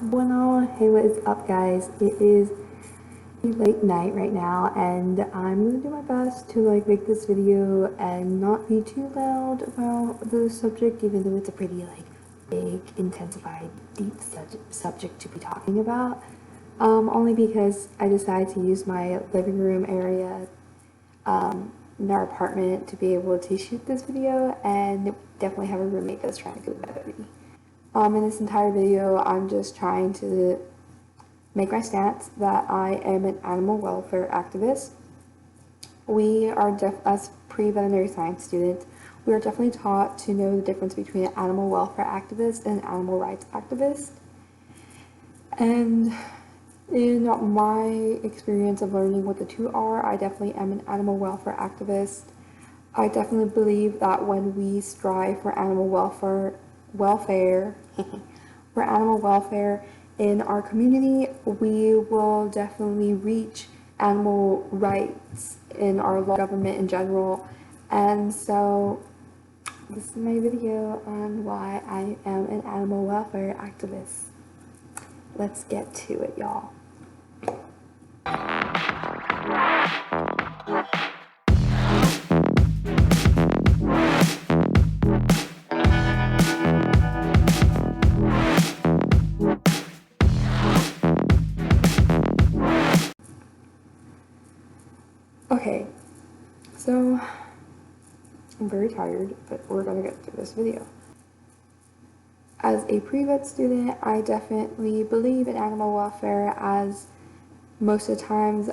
Bueno, hey, what is up, guys? It is a late night right now, and I'm gonna do my best to make this video and not be too loud about the subject, even though it's a pretty big, intensified, deep subject to be talking about. Only because I decided to use my living room area in our apartment to be able to shoot this video, and definitely have a roommate that's trying to go to bed with me. In this entire video, I'm just trying to make my stance that I am an animal welfare activist. We are, as pre-veterinary science students, we are definitely taught to know the difference between an animal welfare activist and an animal rights activist. And in my experience of learning what the two are, I definitely am an animal welfare activist. I definitely believe that when we strive for animal welfare for animal welfare in our community, we will definitely reach animal rights in our government in general. And so this is my video on why I am an animal welfare activist. Let's get to it, y'all. Okay, so I'm very tired, but we're gonna get through this video. As a pre-vet student, I definitely believe in animal welfare, as most of the times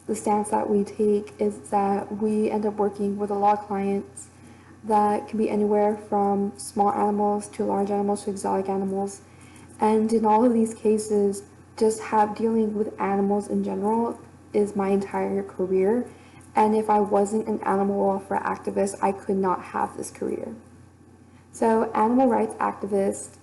the stance that we take is that we end up working with a lot of clients that can be anywhere from small animals to large animals to exotic animals. And in all of these cases, just dealing with animals in general is my entire career. And if I wasn't an animal welfare activist, I could not have this career. So animal rights activists,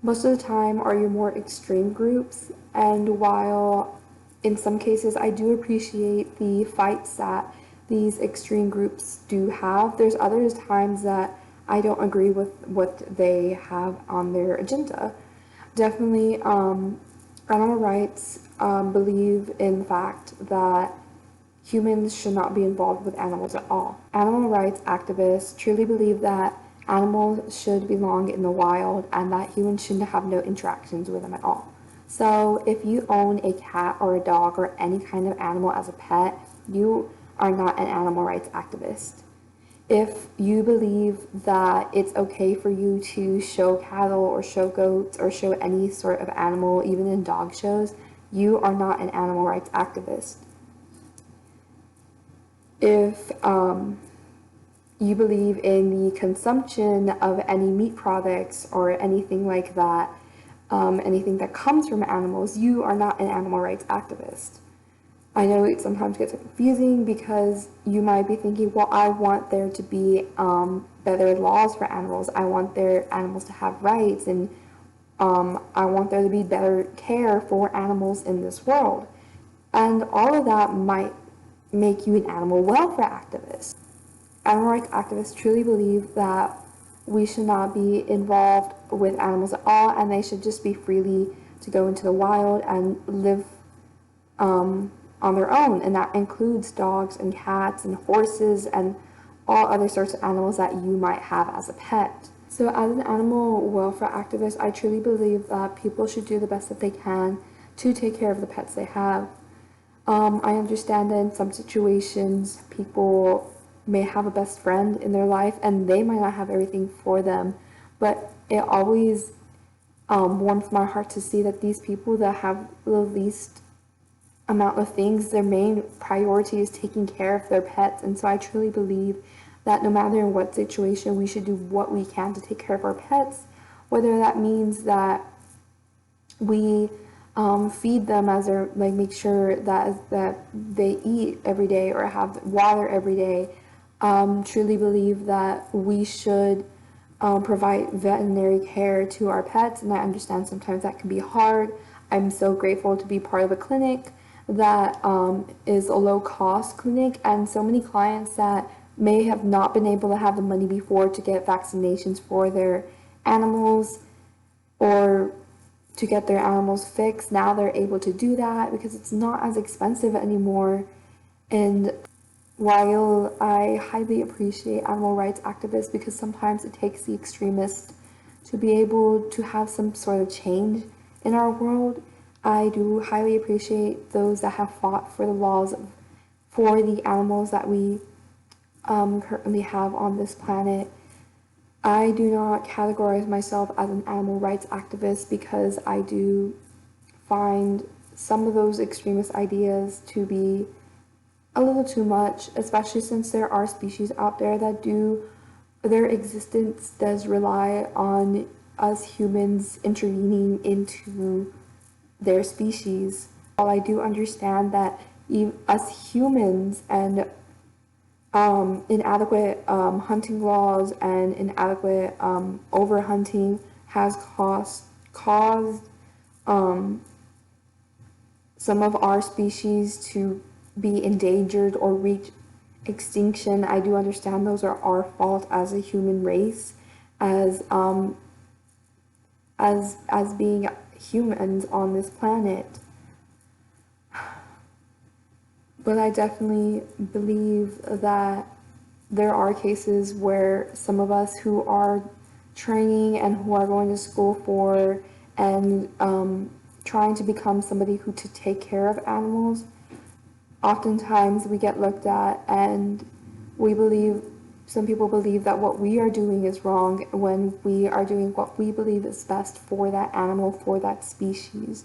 most of the time, are your more extreme groups. And while in some cases I do appreciate the fights that these extreme groups do have, there's other times that I don't agree with what they have on their agenda. Definitely, animal rights believe in the fact that humans should not be involved with animals at all. Animal rights activists truly believe that animals should belong in the wild and that humans shouldn't have no interactions with them at all. So if you own a cat or a dog or any kind of animal as a pet, you are not an animal rights activist. If you believe that it's okay for you to show cattle or show goats or show any sort of animal, even in dog shows, you are not an animal rights activist. If you believe in the consumption of any meat products or anything like that, anything that comes from animals, you are not an animal rights activist. I know it sometimes gets confusing because you might be thinking, well, I want there to be better laws for animals. I want their animals to have rights, and I want there to be better care for animals in this world. And all of that might make you an animal welfare activist. Animal rights activists truly believe that we should not be involved with animals at all, and they should just be freely to go into the wild and live on their own, and that includes dogs and cats and horses and all other sorts of animals that you might have as a pet. So as an animal welfare activist, I truly believe that people should do the best that they can to take care of the pets they have. I understand that in some situations people may have a best friend in their life and they might not have everything for them, but it always warms my heart to see that these people that have the least amount of things, their main priority is taking care of their pets. And so I truly believe that no matter in what situation, we should do what we can to take care of our pets, whether that means that we feed them as they're make sure that they eat every day or have water every day. Truly believe that we should provide veterinary care to our pets, and I understand sometimes that can be hard. I'm so grateful to be part of a clinic that is a low-cost clinic, and so many clients that may have not been able to have the money before to get vaccinations for their animals or to get their animals fixed. Now they're able to do that because it's not as expensive anymore. And while I highly appreciate animal rights activists because sometimes it takes the extremists to be able to have some sort of change in our world, I do highly appreciate those that have fought for the laws for the animals that we currently have on this planet. I do not categorize myself as an animal rights activist because I do find some of those extremist ideas to be a little too much, especially since there are species out there that their existence does rely on us humans intervening into their species. While I do understand that us humans and inadequate hunting laws and inadequate overhunting has caused some of our species to be endangered or reach extinction. I do understand those are our fault as a human race, as being humans on this planet. But I definitely believe that there are cases where some of us who are training and who are going to school for and trying to become somebody who to take care of animals, oftentimes we get looked at and some people believe that what we are doing is wrong when we are doing what we believe is best for that animal, for that species.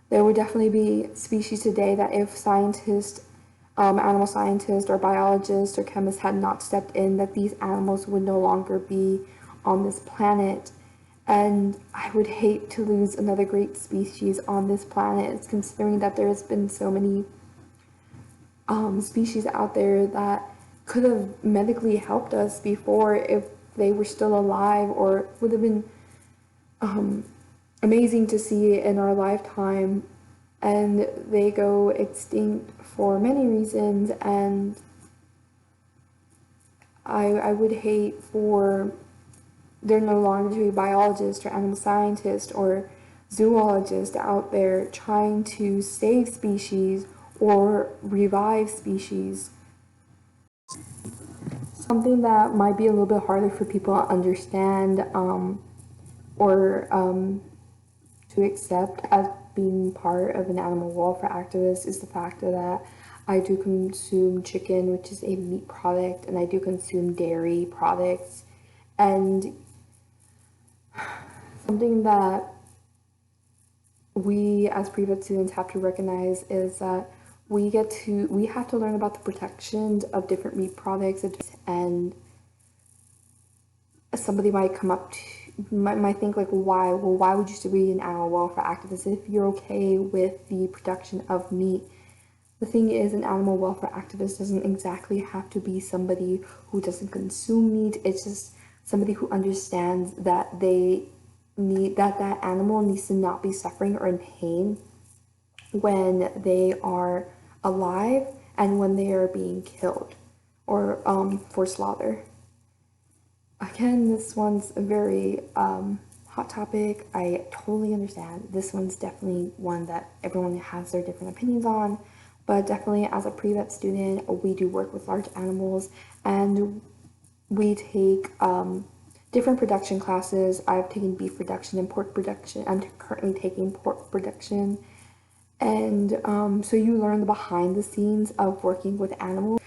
There would definitely be species today that if scientists, animal scientists or biologists or chemists had not stepped in, that these animals would no longer be on this planet. And I would hate to lose another great species on this planet, considering that there has been so many species out there that could have medically helped us before if they were still alive, or would have been amazing to see in our lifetime, and they go extinct for many reasons. And I would hate for there no longer to be biologists or animal scientists or zoologists out there trying to save species or revive species. Something that might be a little bit harder for people to understand or to accept as being part of an animal welfare activist is the fact that I do consume chicken, which is a meat product, and I do consume dairy products. And something that we as pre-vet students have to recognize is that we have to learn about the protections of different meat products. And somebody might come up to might think like, why would you still be an animal welfare activist if you're okay with the production of meat? The thing is, an animal welfare activist doesn't exactly have to be somebody who doesn't consume meat. It's just somebody who understands that that animal needs to not be suffering or in pain when they are alive and when they are being killed or for slaughter. Again, this one's a very hot topic. I totally understand. This one's definitely one that everyone has their different opinions on, but definitely as a pre-vet student, we do work with large animals and we take different production classes. I've taken beef production and pork production. I'm currently taking pork production. And so you learn the behind the scenes of working with animals.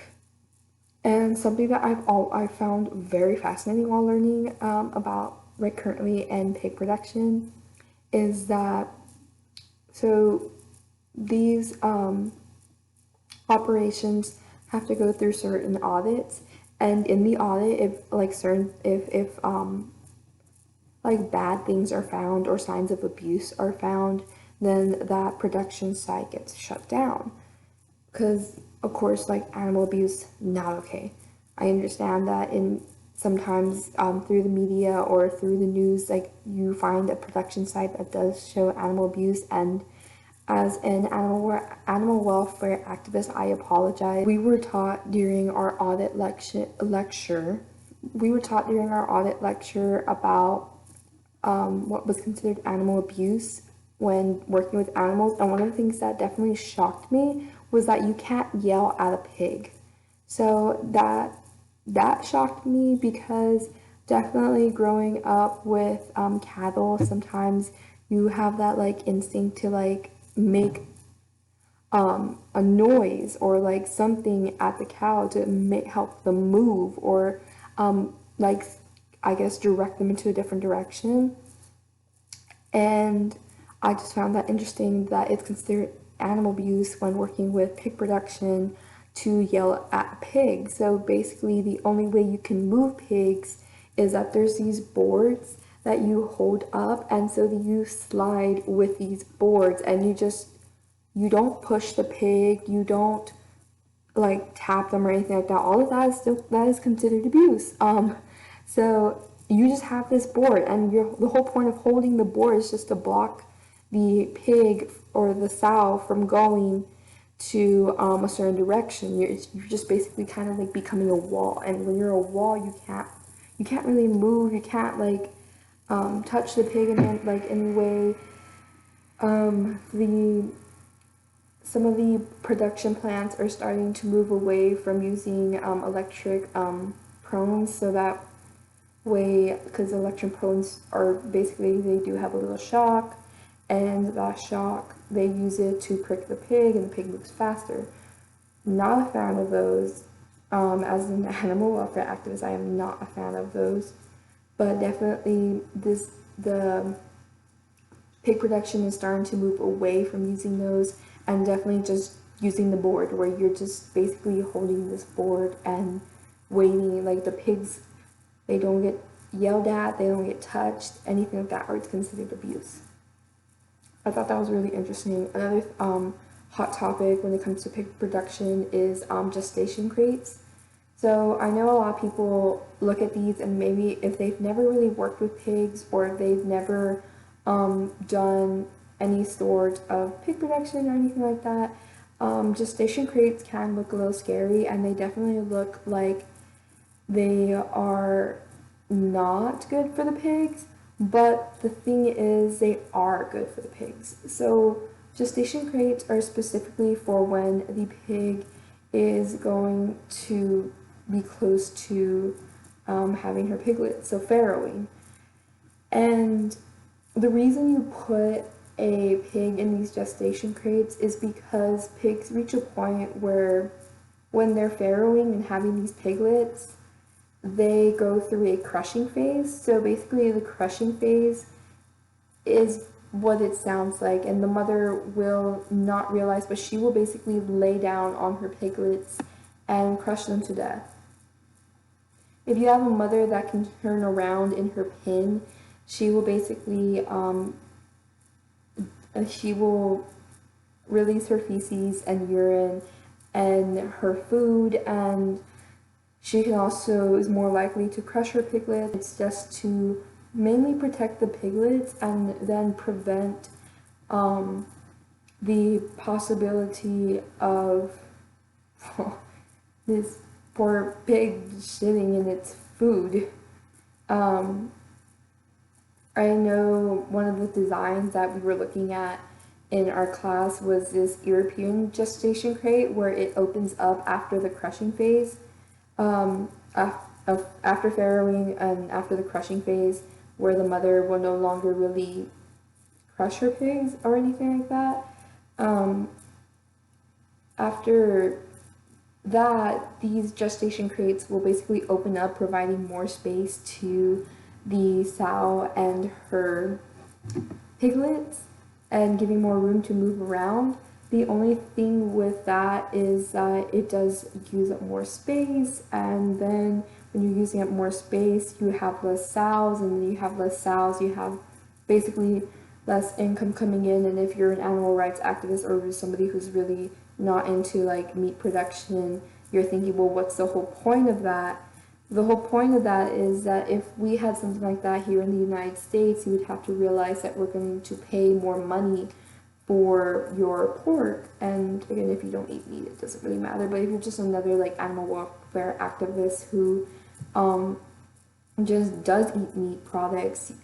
And something that I found very fascinating while learning about right currently in pig production is that so these operations have to go through certain audits, and in the audit, if like bad things are found or signs of abuse are found, then that production site gets shut down. Because of course, like animal abuse, not okay. I understand that in sometimes through the media or through the news, like you find a production site that does show animal abuse, and as an animal welfare activist, I apologize. We were taught during our audit lecture about what was considered animal abuse when working with animals. And one of the things that definitely shocked me was that you can't yell at a pig. So that shocked me, because definitely growing up with cattle, sometimes you have that like instinct to like make a noise or like something at the cow to help them move, or like I guess direct them into a different direction. And I just found that interesting that it's considered animal abuse when working with pig production to yell at a pig. So basically, the only way you can move pigs is that there's these boards that you hold up, and so that you slide with these boards, and you don't push the pig, you don't like tap them or anything like that. All of that is still, that is considered abuse. So you just have this board, and the whole point of holding the board is just to block the pig or the sow from going to a certain direction. You're just basically kind of like becoming a wall, and when you're a wall, you can't really move. You can't like touch the pig in like any way. The Some of the production plants are starting to move away from using electric prones, so that way, because electric prones are basically, they do have a little shock, and that shock, they use it to prick the pig, and the pig moves faster. Not a fan of those. As an animal welfare activist, I am not a fan of those, but definitely the pig production is starting to move away from using those, and definitely just using the board, where you're just basically holding this board and waiting. Like the pigs, they don't get yelled at, they don't get touched, anything like that, or it's considered abuse. I thought that was really interesting. Another hot topic when it comes to pig production is gestation crates. So I know a lot of people look at these, and maybe if they've never really worked with pigs, or if they've never done any sort of pig production or anything like that, gestation crates can look a little scary, and they definitely look like they are not good for the pigs, but the thing is, they are good for the pigs. So gestation crates are specifically for when the pig is going to be close to having her piglets, so farrowing. And the reason you put a pig in these gestation crates is because pigs reach a point where when they're farrowing and having these piglets, they go through a crushing phase. So basically the crushing phase is what it sounds like, and the mother will not realize, but she will basically lay down on her piglets and crush them to death. If you have a mother that can turn around in her pen, she will basically she will release her feces and urine and her food, and she can also is more likely to crush her piglets. It's just to mainly protect the piglets and then prevent the possibility of this poor pig shitting in its food. I know one of the designs that we were looking at in our class was this European gestation crate, where it opens up after the crushing phase, after farrowing and after the crushing phase, where the mother will no longer really crush her pigs or anything like that. After that, these gestation crates will basically open up, providing more space to the sow and her piglets and giving more room to move around. The only thing with that is that it does use up more space, and then when you're using up more space, you have less sows, and when you have less sows, you have basically less income coming in. And if you're an animal rights activist or just somebody who's really not into like meat production, you're thinking, well, what's the whole point of that? The whole point of that is that if we had something like that here in the United States, you would have to realize that we're going to pay more money for your pork. And again, if you don't eat meat, it doesn't really matter. But if you're just another like animal welfare activist who just does eat meat products,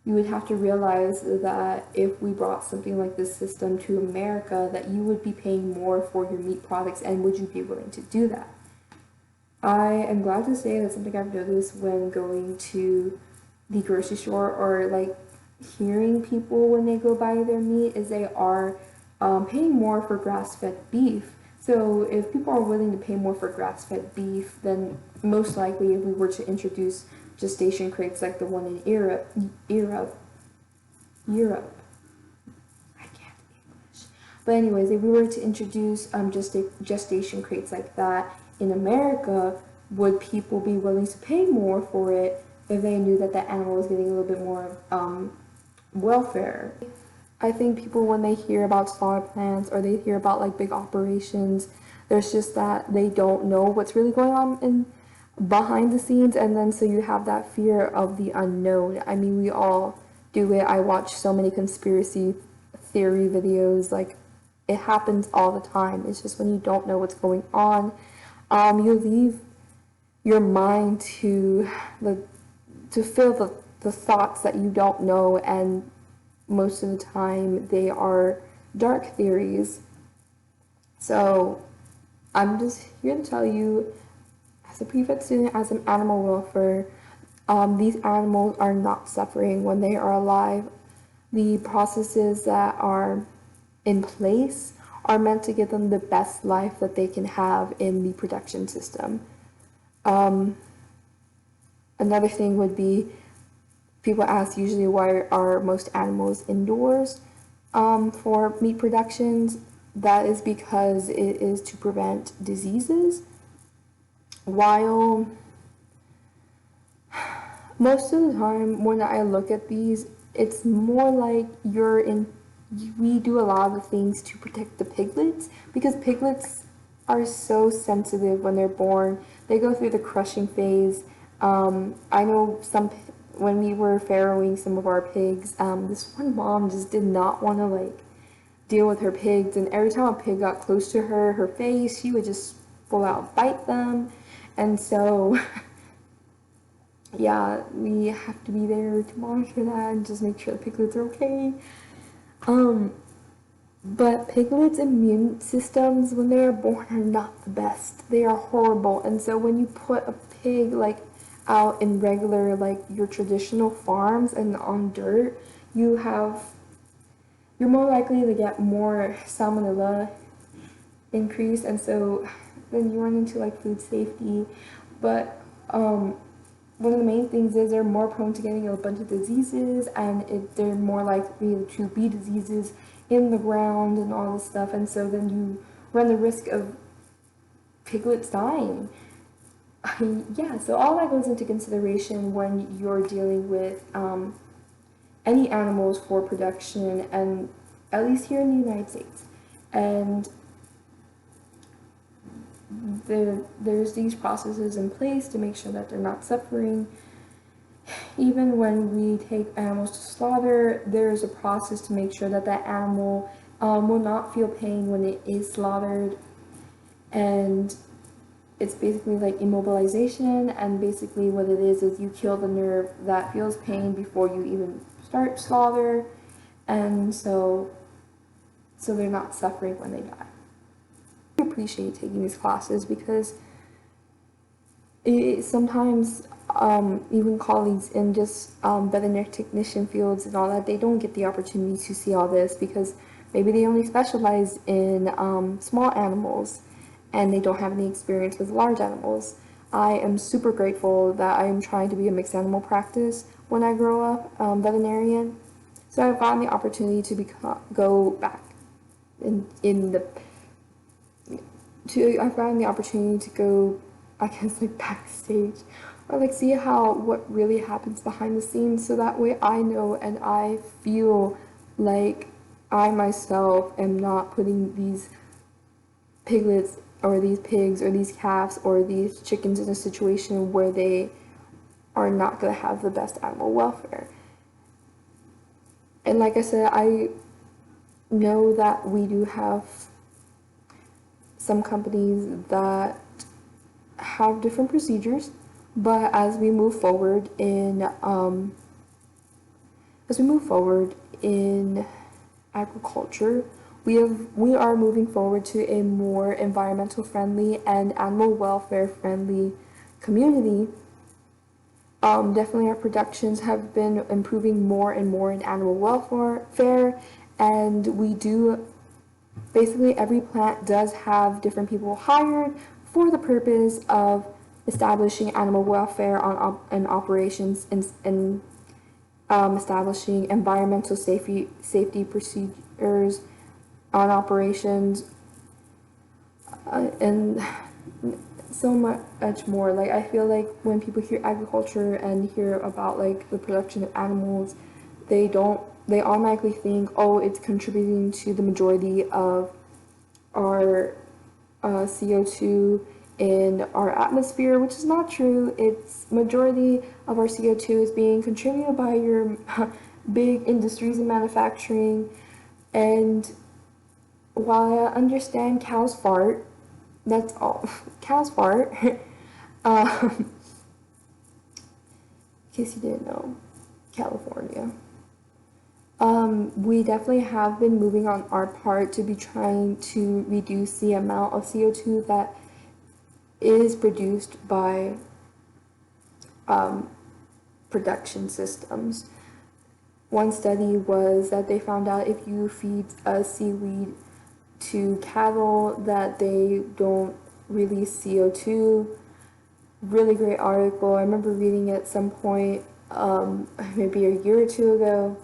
you would have to realize that if we brought something like this system to America, that you would be paying more for your meat products, and would you be willing to do that? I am glad to say that something I've noticed when going to the grocery store, or like hearing people when they go buy their meat, is they are paying more for grass-fed beef. So if people are willing to pay more for grass-fed beef, then most likely if we were to introduce gestation crates like the one in Europe, I can't English. But anyways, if we were to introduce gestation crates like that in America, would people be willing to pay more for it if they knew that the animal was getting a little bit more welfare? I think people, when they hear about slaughter plants or they hear about like big operations, there's just that they don't know what's really going on in behind the scenes, and then so you have that fear of the unknown. I mean, we all do it. I watch so many conspiracy theory videos, like it happens all the time. It's just when you don't know what's going on, you leave your mind to fill the thoughts that you don't know, and most of the time they are dark theories. So I'm just here to tell you, as a pre-vet student, as an animal welfare, these animals are not suffering when they are alive. The processes that are in place are meant to give them the best life that they can have in the production system. Another thing would be, people ask usually why are most animals indoors for meat productions. That is because it is to prevent diseases. While most of the time when I look at these, it's more like we do a lot of things to protect the piglets, because piglets are so sensitive when they're born. They go through the crushing phase. I know when we were farrowing some of our pigs, this one mom just did not want to like deal with her pigs, and every time a pig got close to her face, she would just full out bite them. And so yeah, we have to be there to monitor that and just make sure the piglets are okay. But piglets' immune systems when they are born are not the best. They are horrible. And so when you put a pig like out in regular, like your traditional farms and on dirt, you're more likely to get more salmonella increase, and so then you run into like food safety. But one of the main things is they're more prone to getting a bunch of diseases, and they're more likely to be diseases in the ground and all this stuff, and so then you run the risk of piglets dying. Yeah, so all that goes into consideration when you're dealing with any animals for production, and at least here in the United States. And there's these processes in place to make sure that they're not suffering. Even when we take animals to slaughter, there's a process to make sure that that animal will not feel pain when it is slaughtered. And it's basically like immobilization, and basically what it is you kill the nerve that feels pain before you even start slaughter, and so they're not suffering when they die. I appreciate taking these classes because sometimes even colleagues in just veterinary technician fields and all that, they don't get the opportunity to see all this because maybe they only specialize in small animals and they don't have any experience with large animals. I am super grateful that I am trying to be a mixed animal practice when I grow up, veterinarian. So I've gotten the opportunity to go back I've gotten the opportunity to go, I guess, like backstage, or like see what really happens behind the scenes, so that way I know and I feel like I myself am not putting these piglets or these pigs or these calves or these chickens in a situation where they are not going to have the best animal welfare. And like I said, I know that we do have some companies that have different procedures, but as we move forward in As we move forward in agriculture, we are moving forward to a more environmental friendly and animal welfare friendly community. Definitely our productions have been improving more and more in animal welfare, and we do basically every plant does have different people hired for the purpose of establishing animal welfare and operations and establishing environmental safety procedures on operations, and so much more. Like, I feel like when people hear agriculture and hear about like the production of animals, they automatically think, oh, it's contributing to the majority of our CO2 in our atmosphere, which is not true. It's majority of our CO2 is being contributed by your big industries and manufacturing. And while I understand cows fart, that's all. Cows fart. In case you didn't know, California. We definitely have been moving on our part to be trying to reduce the amount of CO2 that is produced by production systems. One study was that they found out if you feed seaweed to cattle that they don't release CO2. Really great article. I remember reading it at some point, maybe a year or two ago.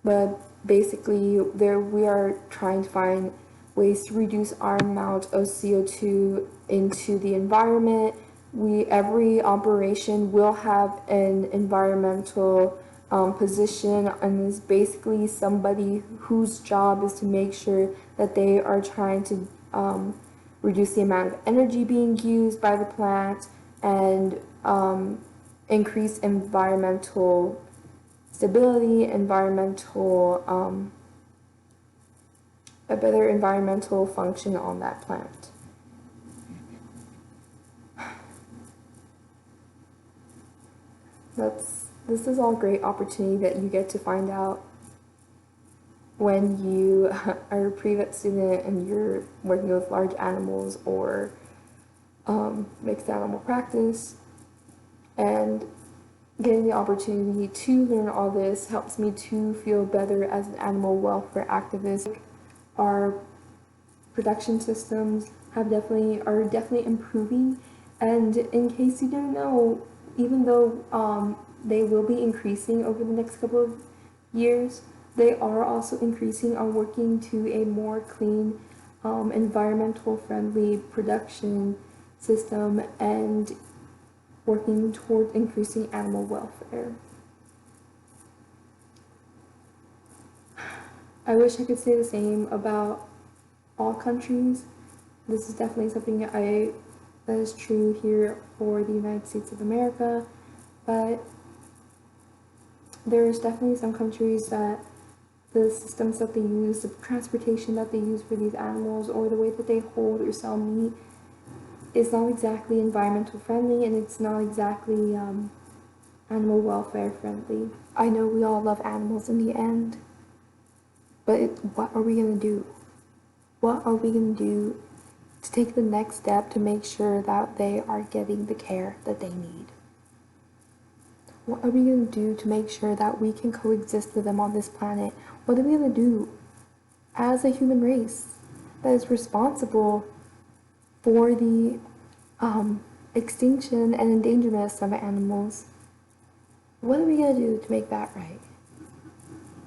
But basically, we are trying to find ways to reduce our amount of CO2 into the environment. Every operation will have an environmental position, and is basically somebody whose job is to make sure that they are trying to reduce the amount of energy being used by the plant and increase environmental stability, a better environmental function on that plant. This is all great opportunity that you get to find out when you are a pre-vet student and you're working with large animals or mixed animal practice. And getting the opportunity to learn all this helps me to feel better as an animal welfare activist. Our production systems are definitely improving, and in case you didn't know, even though they will be increasing over the next couple of years, they are also increasing on working to a more clean, environmental friendly production system and working towards increasing animal welfare. I wish I could say the same about all countries. This is definitely something that is true here for the United States of America, but there's definitely some countries that the systems that they use, the transportation that they use for these animals, or the way that they hold or sell meat is not exactly environmental friendly, and it's not exactly animal welfare friendly. I know we all love animals in the end, but what are we going to do? What are we going to do to take the next step to make sure that they are getting the care that they need? What are we going to do to make sure that we can coexist with them on this planet? What are we going to do as a human race that is responsible for the extinction and endangerment of some animals? What are we going to do to make that right?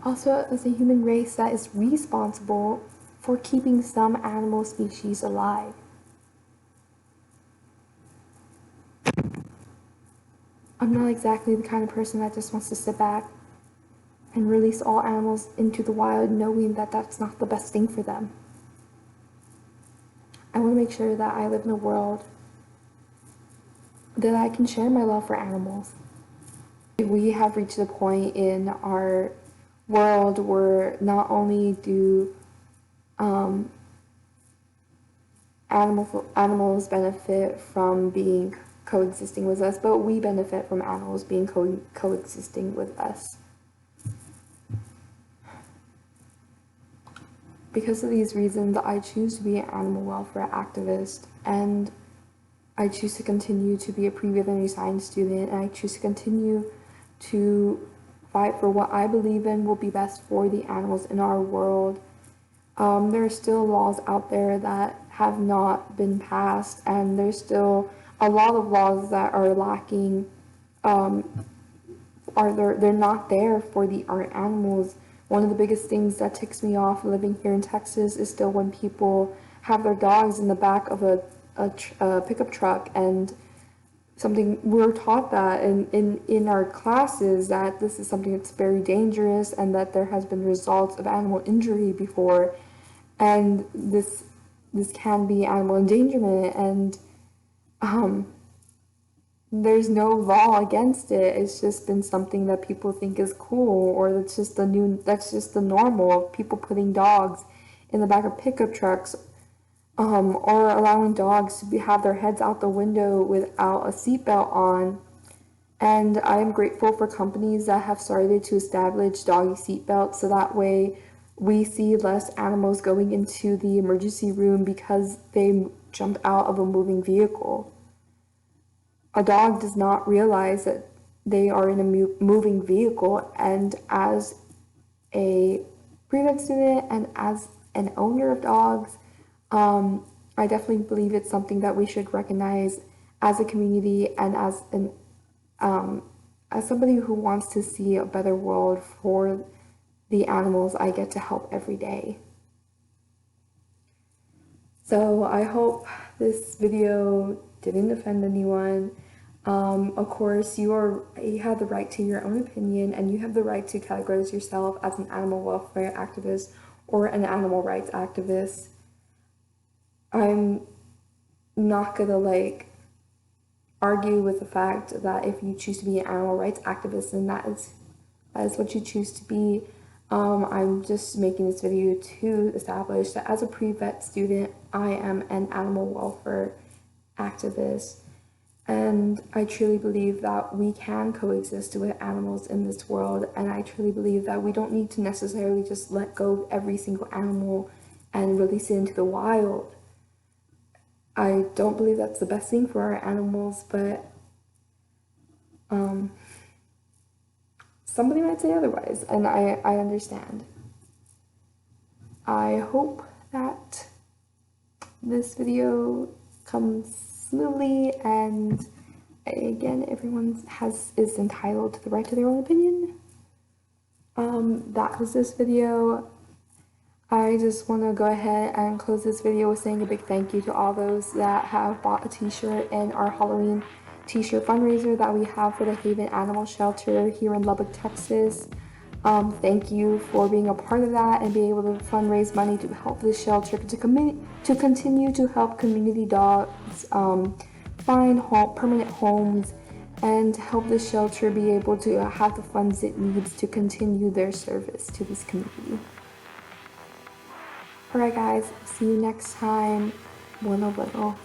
Also, as a human race that is responsible for keeping some animal species alive. I'm not exactly the kind of person that just wants to sit back and release all animals into the wild knowing that that's not the best thing for them. I want to make sure that I live in a world that I can share my love for animals. We have reached a point in our world where not only do animals benefit from being coexisting with us, but we benefit from animals being coexisting with us. because of these reasons, I choose to be an animal welfare activist, and I choose to continue to be a pre-veterinary science student, and I choose to continue to fight for what I believe in will be best for the animals in our world. There are still laws out there that have not been passed, and there's still a lot of laws that are lacking. They're not there for our animals. One of the biggest things that ticks me off living here in Texas is still when people have their dogs in the back of a pickup truck, and something we're taught that in our classes that this is something that's very dangerous and that there has been results of animal injury before, and this can be animal endangerment, and there's no law against it. It's just been something that people think is cool, or that's just the normal of people putting dogs in the back of pickup trucks, or allowing dogs to have their heads out the window without a seatbelt on. And I am grateful for companies that have started to establish doggy seatbelts, so that way we see less animals going into the emergency room because they jumped out of a moving vehicle. A dog does not realize that they are in a moving vehicle, and as a pre-vet student and as an owner of dogs, I definitely believe it's something that we should recognize as a community, and as somebody who wants to see a better world for the animals I get to help every day. So I hope this video didn't offend anyone. Of course, you have the right to your own opinion, and you have the right to categorize yourself as an animal welfare activist or an animal rights activist. I'm not gonna argue with the fact that if you choose to be an animal rights activist, then that is what you choose to be. I'm just making this video to establish that as a pre-vet student, I am an animal welfare activist. And I truly believe that we can coexist with animals in this world, and I truly believe that we don't need to necessarily just let go of every single animal and release it into the wild. I don't believe that's the best thing for our animals, but somebody might say otherwise, and I understand. I hope that this video comes smoothly, and again, everyone is entitled to the right to their own opinion. That was this video. I just want to go ahead and close this video with saying a big thank you to all those that have bought a t-shirt in our Halloween t-shirt fundraiser that we have for the Haven Animal Shelter here in Lubbock, Texas. Thank you for being a part of that and being able to fundraise money to help this shelter to continue to help community dogs find permanent homes, and to help this shelter be able to have the funds it needs to continue their service to this community. Alright guys, see you next time. Bueno.